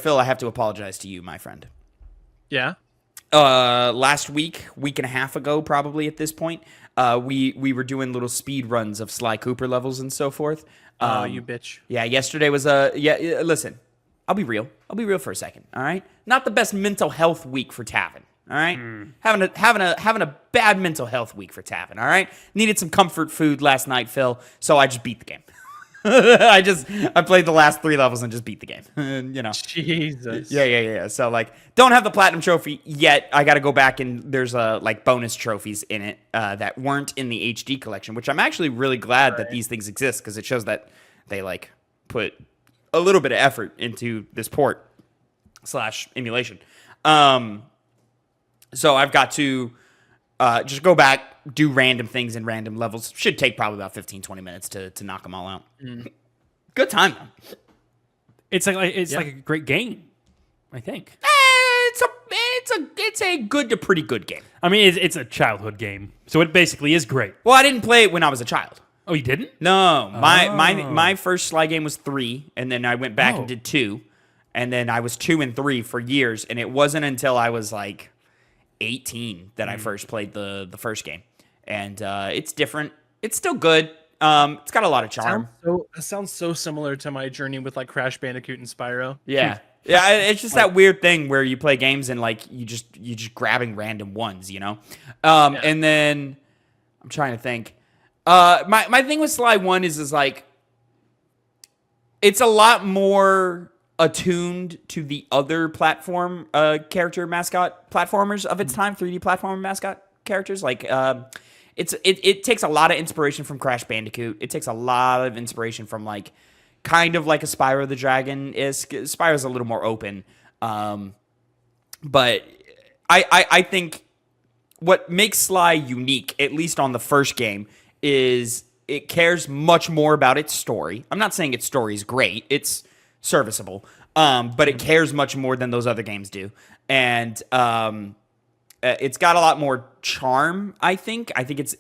Phil, I have to apologize to you, my friend. Yeah. Last week and a half ago, probably at this point, we were doing little speed runs of Sly Cooper levels and so forth. Oh, you bitch. Yeah, yesterday was listen, I'll be real. I'll be real for a second. All right, not the best mental health week for Tavin. All right, having a bad mental health week for Tavin. All right, needed some comfort food last night, Phil. So I just beat the game. I played the last 3 levels and just beat the game. You know. Jesus. Yeah. So like, don't have the platinum trophy yet. I got to go back and there's like bonus trophies in it that weren't in the HD collection, which I'm actually really glad that these things exist because it shows that they like put a little bit of effort into this port / emulation. So I've got to just go back, do random things in random levels. Should take probably about 15-20 minutes to knock them all out. Good time though. It's like a great game, I think. It's a good to pretty good game. I mean, it's a childhood game, so it basically is great. Well, I didn't play it when I was a child. Oh, you didn't? No, my first Sly game was 3, and then I went back and did 2, and then I was 2 and 3 for years, and it wasn't until I was like 18 that I first played the first game, and it's different. It's still good. It's got a lot of charm. It sounds so similar to my journey with like Crash Bandicoot and Spyro. Yeah. Yeah, it's just that weird thing where you play games and like you just grabbing random ones, you know. And then I'm trying to think. My thing with Sly 1 is like it's a lot more attuned to the other platform character mascot platformers of its time, 3D platformer mascot characters. Like it takes a lot of inspiration from Crash Bandicoot. It takes a lot of inspiration from like kind of like a Spyro the Dragon is. Spyro's a little more open. But I think what makes Sly unique, at least on the first game, is it cares much more about its story. I'm not saying its story is great. It's serviceable. But it cares much more than those other games do. And it's got a lot more charm, I think. I think it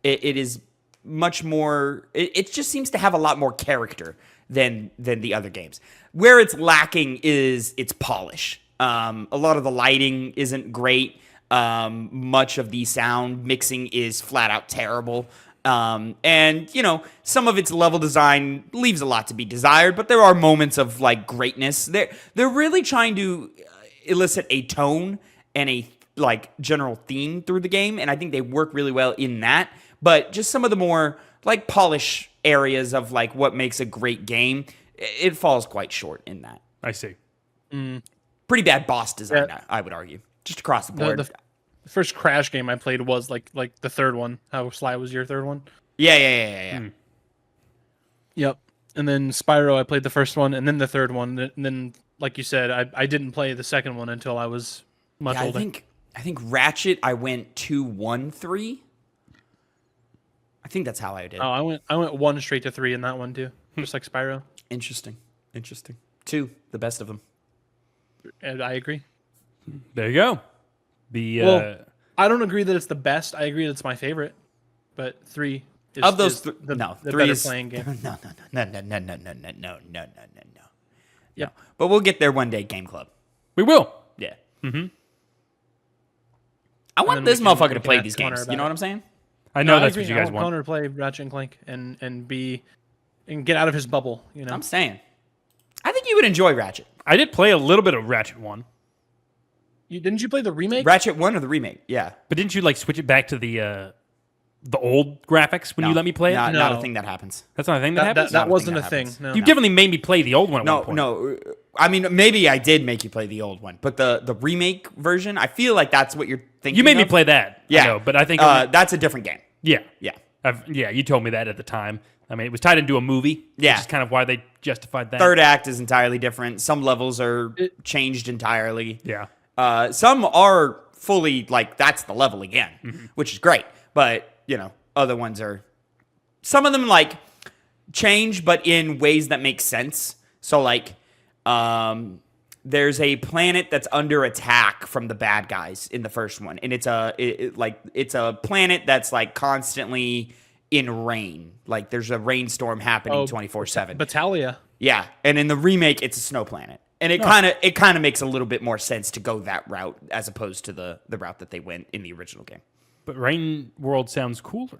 is much more... It just seems to have a lot more character than the other games. Where it's lacking is its polish. A lot of the lighting isn't great. Much of the sound mixing is flat out terrible. And, you know, some of its level design leaves a lot to be desired, but there are moments of, like, greatness. They're really trying to elicit a tone and a, like, general theme through the game, and I think they work really well in that. But just some of the more, like, polish areas of, like, what makes a great game, it falls quite short in that. I see. Pretty bad boss design, I would argue, just across the board. The first Crash game I played was like the third one. How Sly was your third one? Yeah. Yep. And then Spyro, I played the first one, and then the third one, and then, like you said, I didn't play the second one until I was much older. I think Ratchet, I went 2, 1, 3. I think that's how I did. Oh, I went 1 straight to 3 in that one too, just like Spyro. Interesting. 2, the best of them. And I agree. There you go. Well, I don't agree that it's the best. I agree that it's my favorite, but 3 is of those. the 3 better is playing game. No. Yeah, but we'll get there one day. Game Club. We will. Yeah. Mm-hmm. I want this motherfucker to play these games. You know what I'm saying? I know that's what you guys want. Connor to play Ratchet and Clank and get out of his bubble. You know, I'm saying. I think you would enjoy Ratchet. I did play a little bit of Ratchet 1. Didn't you play the remake? Ratchet 1 or the remake? Yeah. But didn't you like switch it back to the old graphics when you let me play it? Not a thing that happens. That's not a thing that happens? That wasn't a thing. No. You definitely made me play the old one at one point. No. I mean, maybe I did make you play the old one, but the remake version, I feel like that's what you're thinking. You made me of. play that. Yeah. I know, but I think... that's a different game. Yeah. Yeah. You told me that at the time. I mean, it was tied into a movie. Yeah. Which is kind of why they justified that. Third act is entirely different. Some levels are changed entirely. Yeah. Some are fully, like, that's the level again, which is great. But, you know, other ones are... Some of them, like, change, but in ways that make sense. So, like, there's a planet that's under attack from the bad guys in the first one. And it's a planet that's, like, constantly in rain. Like, there's a rainstorm happening 24/7. Battalia. Yeah. And in the remake, it's a snow planet. And it kind of makes a little bit more sense to go that route as opposed to the route that they went in the original game. But Rain World sounds cooler.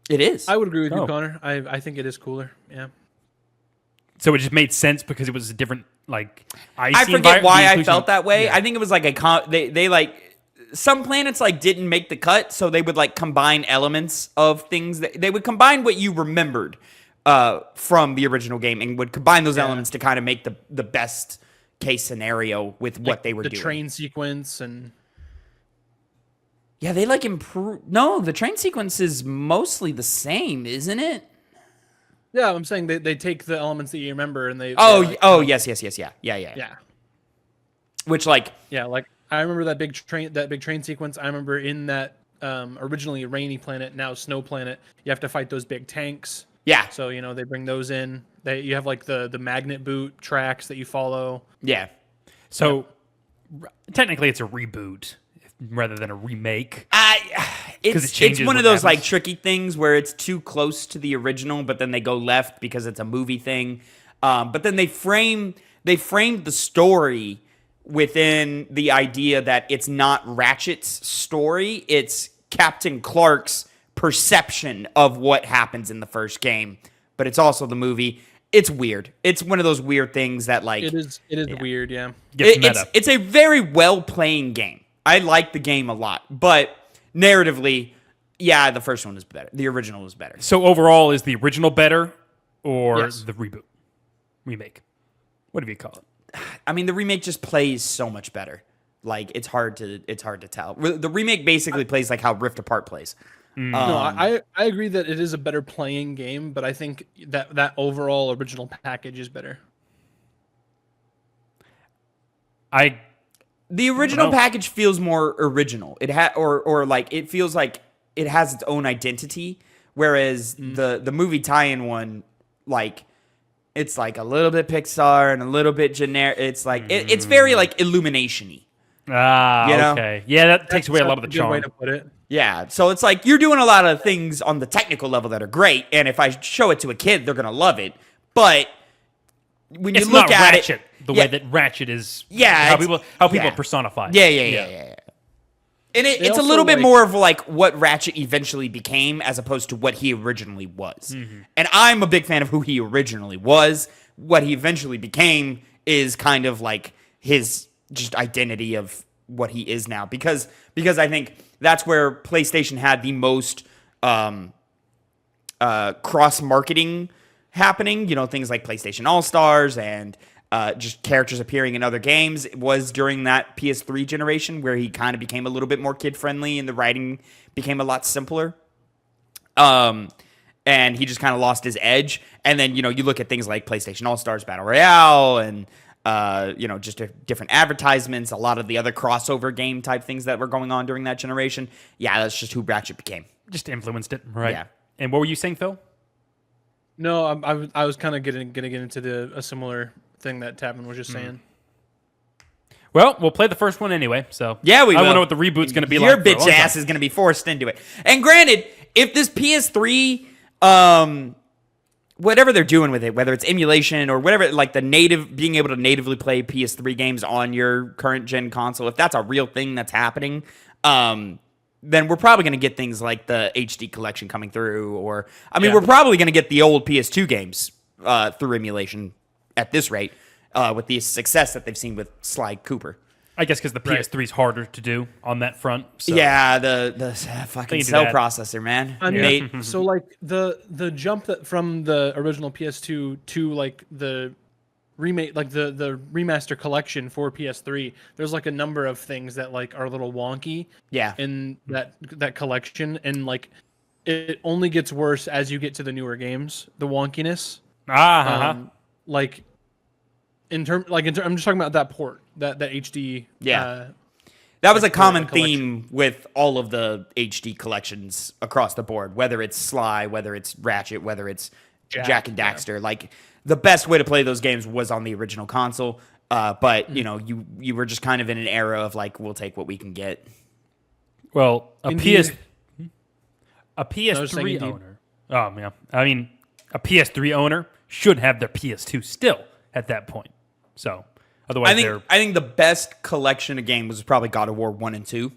It is. I would agree with you, Connor. I think it is cooler. Yeah. So it just made sense because it was a different I forget why I felt that way. Yeah. I think it was like they like some planets like didn't make the cut, so they would like combine elements of things. They would combine what you remembered from the original game and would combine those elements to kind of make the best case scenario with what they were doing. The train sequence and they like improve. No, the train sequence is mostly the same, isn't it? Yeah, I'm saying they take the elements that you remember and they. Yes, yeah. Which like I remember that big train sequence. I remember in that originally rainy planet, now snow planet. You have to fight those big tanks. Yeah. So they bring those in. You have like the magnet boot tracks that you follow. Yeah. So technically, it's a reboot rather than a remake. It's one of those like tricky things where it's too close to the original, but then they go left because it's a movie thing. But then they framed the story within the idea that it's not Ratchet's story, it's Captain Clark's perception of what happens in the first game, but it's also the movie. It's weird. It's one of those weird things that like it is weird, yeah. It's a very well playing game. I like the game a lot, but narratively, the first one is better. The original was better. So overall, is the original better or Yes. the reboot? Remake? Whatever you call it. I mean, the remake just plays so much better. Like it's hard to tell. The remake basically plays like how Rift Apart plays. No, I agree that it is a better playing game, but I think that overall original package is better. The original package feels more original. It it feels like it has its own identity, whereas the movie tie-in one, like it's like a little bit Pixar and a little bit generic. It's like it's very like Illumination-y. Okay. Yeah, that takes away a lot of the charm. Way to put it. Yeah, so it's like you're doing a lot of things on the technical level that are great, and if I show it to a kid, they're gonna love it. But when you look at Ratchet, the way that Ratchet is, how people personify. Yeah. And it's a little bit more of like what Ratchet eventually became as opposed to what he originally was. Mm-hmm. And I'm a big fan of who he originally was. What he eventually became is kind of like his just identity of what he is now. Because I think that's where PlayStation had the most cross-marketing happening. Things like PlayStation All-Stars and just characters appearing in other games. It was during that PS3 generation where he kind of became a little bit more kid-friendly and the writing became a lot simpler. And he just kind of lost his edge. And then, you look at things like PlayStation All-Stars Battle Royale and, just different advertisements, a lot of the other crossover game type things that were going on during that generation. Yeah, that's just who Ratchet became. Just influenced it, right? Yeah. And what were you saying, Phil? No, I was kind of going to get into a similar thing that Tavin was just saying. Well, we'll play the first one anyway, so yeah, we will. I don't know what the reboot's going to be Your like. Your bitch ass is going to be forced into it. And granted, if this PS3, whatever they're doing with it, whether it's emulation or whatever, like being able to natively play PS3 games on your current gen console, if that's a real thing that's happening, then we're probably going to get things like the HD collection coming through, or we're probably going to get the old PS2 games through emulation at this rate, with the success that they've seen with Sly Cooper. I guess because the PS3 is harder to do on that front. So. Yeah, the fucking cell processor, man. I mean, so like the jump from the original PS2 to like the remake, like the remaster collection for PS3, there's like a number of things that like are a little wonky. Yeah. In that collection, and like it only gets worse as you get to the newer games. The wonkiness. Like I'm just talking about that port, that HD. Yeah. That was a common theme with all of the HD collections across the board, whether it's Sly, whether it's Ratchet, whether it's Jack and Daxter. Yeah. Like, the best way to play those games was on the original console, but, you were just kind of in an era of, like, we'll take what we can get. Well, a PS3 owner... Oh, yeah. I mean, a PS3 owner should have their PS2 still at that point. So otherwise, I think the best collection of games was probably God of War 1 and 2,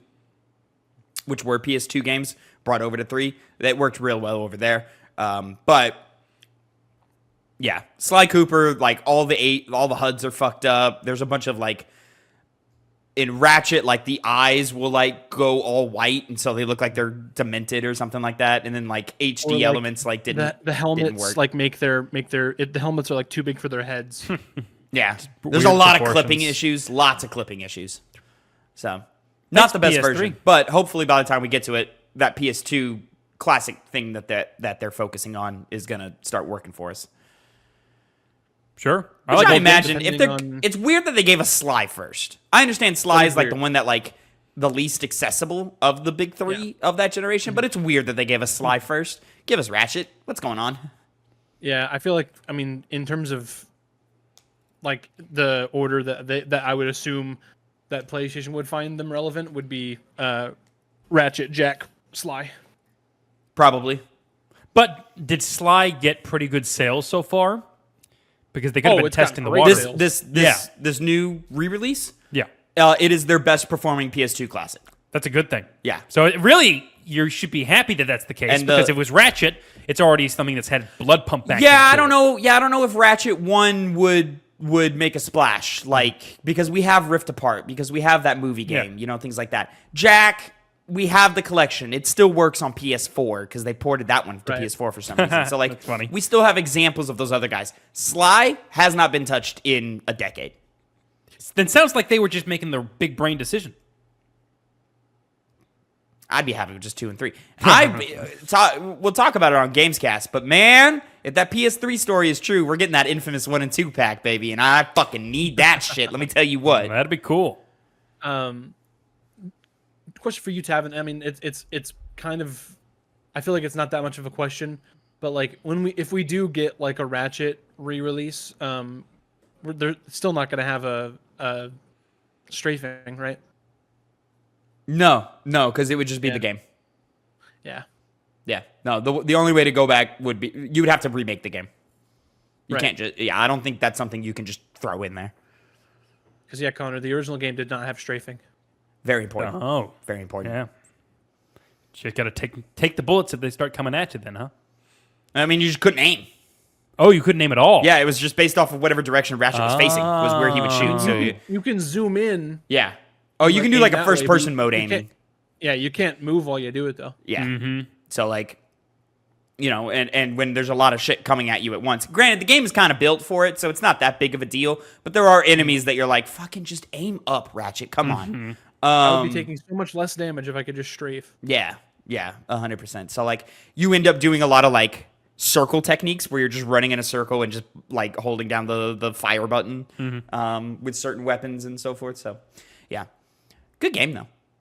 which were PS2 games brought over to 3. That worked real well over there. But yeah, Sly Cooper, like all the HUDs are fucked up. There's a bunch of like in Ratchet, like the eyes will like go all white, and so they look like they're demented or something like that. And then like HD elements like didn't the helmets didn't work. like the helmets are like too big for their heads. Yeah, there's a lot of clipping issues, lots of clipping issues. So not the best PS3. version, but hopefully by the time we get to it, that PS2 classic thing that they're focusing on is gonna start working for us. Sure. Which I imagine depending it's weird that they gave us Sly first. I understand Sly is like the one that like the least accessible of the big three of that generation, but it's weird that they gave us Sly first. Give us Ratchet. What's going on? Yeah, I feel like in terms of like the order that I would assume that PlayStation would find them relevant would be Ratchet, Jack, Sly. Probably. But did Sly get pretty good sales so far? Because they could have been testing the water. This new re-release, Yeah. It is their best performing PS2 classic. That's a good thing. Yeah. So really, you should be happy that that's the case, And because if it was Ratchet, it's already something that's had blood pumped back. Yeah, into I don't it. know. Yeah, I don't know if Ratchet 1 would make a splash, like because we have Rift Apart, because we have that movie game, things like that. Jack, we have the collection. It still works on PS4 because they ported that one to PS4 for some reason. So like, That's funny. We still have examples of those other guys. Sly has not been touched in a decade. Then sounds like they were just making their big brain decision. I'd be happy with just 2 and 3. We'll talk about it on Gamescast, but man, if that PS3 story is true, we're getting that infamous 1 and 2 pack, baby, and I fucking need that shit. Let me tell you what. That'd be cool. Question for you, Tavin. I mean, it's kind of, I feel like it's not that much of a question, but like if we do get like a Ratchet re-release, they're still not going to have a strafing, right? No, because it would just be the game. Yeah. Yeah. No, the only way to go back would be you would have to remake the game. You Right. can't just I don't think that's something you can just throw in there. Because Connor, the original game did not have strafing. Very important. Oh. Very important. Yeah. Just got to take the bullets if they start coming at you then, huh? I mean, you just couldn't aim. Oh, you couldn't aim at all? Yeah, it was just based off of whatever direction Ratchet was facing was where he would shoot. So You can zoom in. yeah. Oh, you can do aim like a that first way, person but mode you aiming. can't- Yeah, you can't move while you do it though. Yeah. Mm-hmm. So like, and when there's a lot of shit coming at you at once. Granted, the game is kind of built for it, so it's not that big of a deal. But there are enemies that you're like, fucking just aim up, Ratchet. Come on. I would be taking so much less damage if I could just strafe. Yeah, 100%. So like, you end up doing a lot of like circle techniques where you're just running in a circle and just like holding down the fire button with certain weapons and so forth. So yeah, good game though.